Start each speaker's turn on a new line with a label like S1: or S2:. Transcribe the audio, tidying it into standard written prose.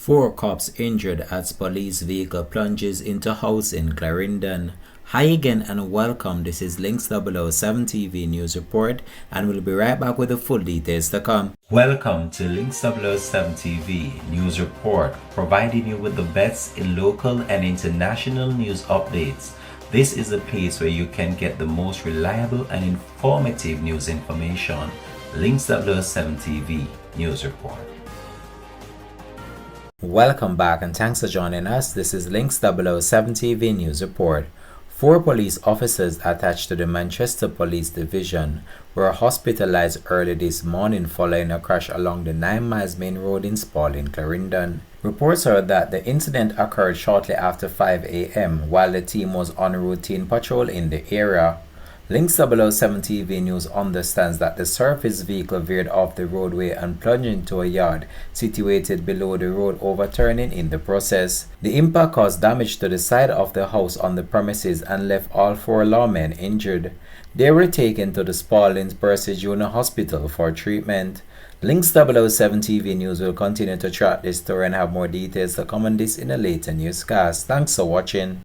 S1: Four cops injured as police vehicle plunges into house in Clarendon. Hi again and welcome. This is Links 007 TV News Report and we'll be right back with the full details to come. Welcome to Links 007 TV News Report, providing you with the best in local and international news updates. This is a place where you can get the most reliable and informative news information. Links 007 TV News Report. Welcome back and thanks for joining us. This is Links 007 TV News Report. Four police officers attached to the Manchester Police Division were hospitalized early this morning following a crash along the 9 Miles Main Road in Spalding, Clarendon. Reports are that the incident occurred shortly after 5 a.m. while the team was on routine patrol in the area. Links 007 TV News understands that the surface vehicle veered off the roadway and plunged into a yard situated below the road, overturning in the process. The impact caused damage to the side of the house on the premises and left all four lawmen injured. They were taken to the Spalding Percy Junior Hospital for treatment. Links 007 TV News will continue to track this story and have more details to come on this in a later newscast. Thanks for watching.